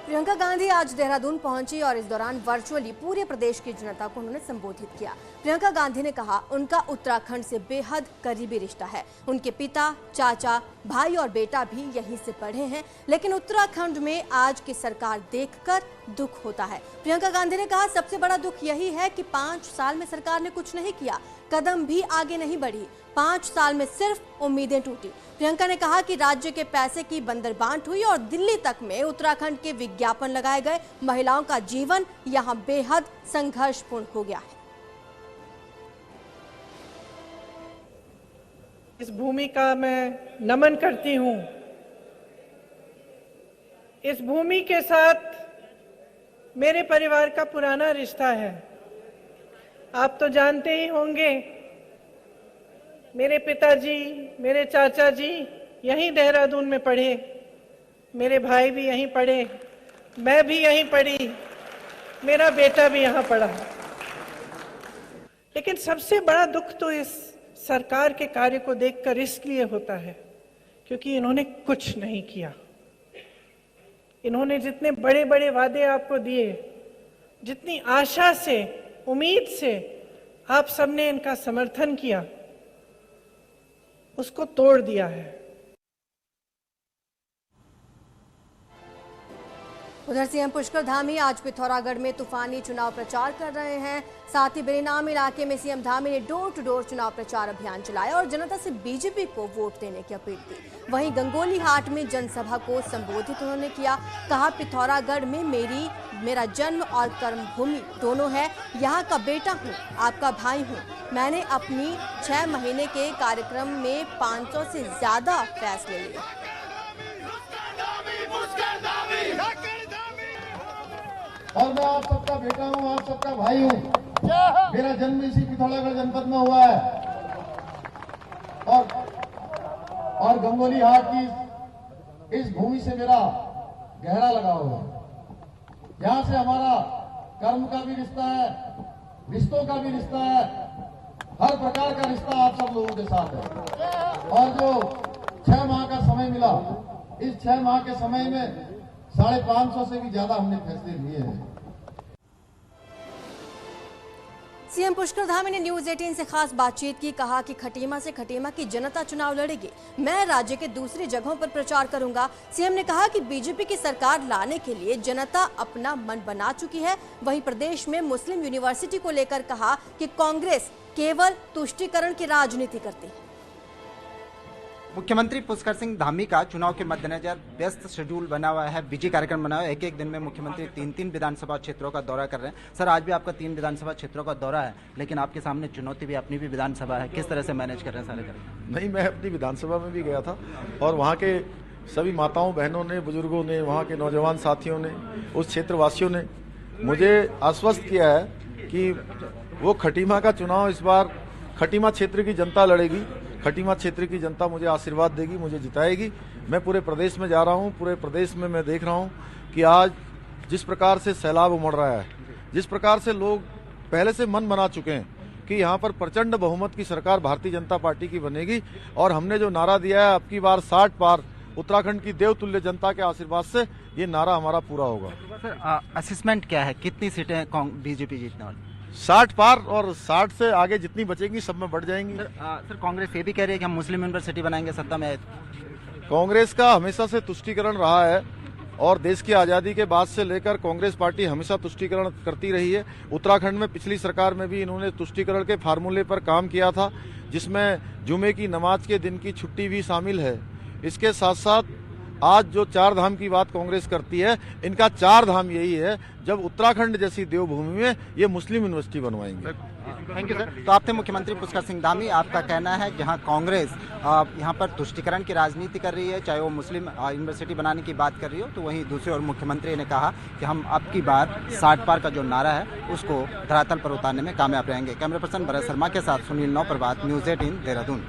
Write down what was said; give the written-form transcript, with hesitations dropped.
प्रियंका गांधी आज देहरादून पहुंची और इस दौरान वर्चुअली पूरे प्रदेश की जनता को उन्होंने संबोधित किया। प्रियंका गांधी ने कहा उनका उत्तराखंड से बेहद करीबी रिश्ता है। उनके पिता, चाचा, भाई और बेटा भी यहीं से पढ़े हैं, लेकिन उत्तराखंड में आज की सरकार देखकर दुख होता है। प्रियंका गांधी ने कहा सबसे बड़ा दुख यही है कि 5 साल में सरकार ने कुछ नहीं किया, कदम भी आगे नहीं बढ़ी। 5 साल में सिर्फ उम्मीदें टूटी। प्रियंका ने कहा कि राज्य के पैसे की बंदरबांट हुई और दिल्ली तक में उत्तराखंड के विज्ञापन लगाए गए। महिलाओं का जीवन यहां बेहद संघर्षपूर्ण हो गया है। इस भूमि का मैं नमन करती हूं। इस भूमि के साथ मेरे परिवार का पुराना रिश्ता है। आप तो जानते ही होंगे, मेरे पिताजी, मेरे चाचा जी यहीं देहरादून में पढ़े, मेरे भाई भी यहीं पढ़े, मैं भी यहीं पढ़ी, मेरा बेटा भी यहाँ पढ़ा। लेकिन सबसे बड़ा दुख तो इस सरकार के कार्य को देखकर इसलिए होता है क्योंकि इन्होंने कुछ नहीं किया। इन्होंने जितने बड़े बड़े वादे आपको दिए, जितनी आशा से, उम्मीद से आप सबने इनका समर्थन किया, उसको तोड़ दिया है। उधर सीएम पुष्कर धामी आज पिथौरागढ़ में तूफानी चुनाव प्रचार कर रहे हैं। साथ ही बेरीनाम इलाके में सीएम धामी ने डोर टू डोर चुनाव प्रचार अभियान चलाया और जनता से बीजेपी को वोट देने की अपील की। वहीं गंगोली हाट में जनसभा को संबोधित उन्होंने किया। कहा पिथौरागढ़ में मेरा जन्म और कर्मभूमि दोनों है। यहाँ का बेटा हूँ, आपका भाई हूँ। मैंने अपनी 6 महीने के कार्यक्रम में 500 से ज्यादा फैसले लिए। और मैं आप सबका बेटा हूं, आप सबका भाई हूं। मेरा जन्म इसी पिथौरागढ़ जनपद में हुआ है और गंगोली हाट की इस भूमि से मेरा गहरा लगाव है। यहाँ से हमारा कर्म का भी रिश्ता है, रिश्तों का भी रिश्ता है, हर प्रकार का रिश्ता आप सब लोगों के साथ है। और जो 6 माह का समय मिला, इस 6 माह के समय में 550 से भी ज्यादा हमने फैसले लिए हैं। सीएम पुष्कर धामी ने न्यूज 18 से खास बातचीत की। कहा कि खटीमा से खटीमा की जनता चुनाव लड़ेगी। मैं राज्य के दूसरी जगहों पर प्रचार करूंगा। सीएम ने कहा कि बीजेपी की सरकार लाने के लिए जनता अपना मन बना चुकी है। वहीं प्रदेश में मुस्लिम यूनिवर्सिटी को लेकर कहा कि कांग्रेस केवल तुष्टीकरण की राजनीति करती है। मुख्यमंत्री पुष्कर सिंह धामी का चुनाव के मद्देनजर व्यस्त शेड्यूल बना हुआ है, बिजी कार्यक्रम बना हुआ है। एक दिन में मुख्यमंत्री 3 विधानसभा क्षेत्रों का दौरा कर रहे हैं। सर, आज भी आपका 3 विधानसभा क्षेत्रों का दौरा है, लेकिन आपके सामने चुनौती भी, अपनी भी विधानसभा है। किस तरह से मैनेज कर रहे हैं सारे कार्यक्रम? नहीं, मैं अपनी विधानसभा में भी गया था और वहाँ के सभी माताओं, बहनों ने, बुजुर्गों ने, वहाँ के नौजवान साथियों ने, उस क्षेत्रवासियों ने मुझे आश्वस्त किया है कि वो खटीमा का चुनाव इस बार खटीमा क्षेत्र की जनता लड़ेगी। खटीमा क्षेत्र की जनता मुझे आशीर्वाद देगी, मुझे जिताएगी। मैं पूरे प्रदेश में जा रहा हूँ। पूरे प्रदेश में मैं देख रहा हूँ कि आज जिस प्रकार से सैलाब उमड़ रहा है, जिस प्रकार से लोग पहले से मन बना चुके हैं कि यहाँ पर प्रचंड बहुमत की सरकार भारतीय जनता पार्टी की बनेगी। और हमने जो नारा दिया है, अब की बार 60 पार, उत्तराखंड की देवतुल्य जनता के आशीर्वाद से ये नारा हमारा पूरा होगा। सर, असेसमेंट क्या है, कितनी सीटें बीजेपी जीतने वाली? 60 पार और 60 से आगे जितनी बचेंगी सब में बढ़ जाएंगी। सर, कांग्रेस ये भी कह रही है कि हम मुस्लिम यूनिवर्सिटी बनाएंगे सत्ता में आए। कांग्रेस का हमेशा से तुष्टीकरण रहा है और देश की आज़ादी के बाद से लेकर कांग्रेस पार्टी हमेशा तुष्टीकरण करती रही है। उत्तराखंड में पिछली सरकार में भी इन्होंने तुष्टीकरण के फार्मूले पर काम किया था, जिसमें जुमे की नमाज के दिन की छुट्टी भी शामिल है। इसके साथ साथ आज जो 4 धाम की बात कांग्रेस करती है, इनका 4 धाम यही है, जब उत्तराखंड जैसी देवभूमि में ये मुस्लिम यूनिवर्सिटी बनवाएंगे। Thank you sir. तो आप थे मुख्यमंत्री पुष्कर सिंह धामी। आपका कहना है जहां कांग्रेस यहां पर तुष्टीकरण की राजनीति कर रही है, चाहे वो मुस्लिम यूनिवर्सिटी बनाने की बात कर रही हो, तो वहीं दूसरी ओर मुख्यमंत्री ने कहा कि हम अब की बार 60 पार का जो नारा है उसको धरातल पर उतारने में कामयाब रहेंगे। कैमरा पर्सन भरत शर्मा के साथ सुनील नौ, प्रभात, न्यूज 18 देहरादून।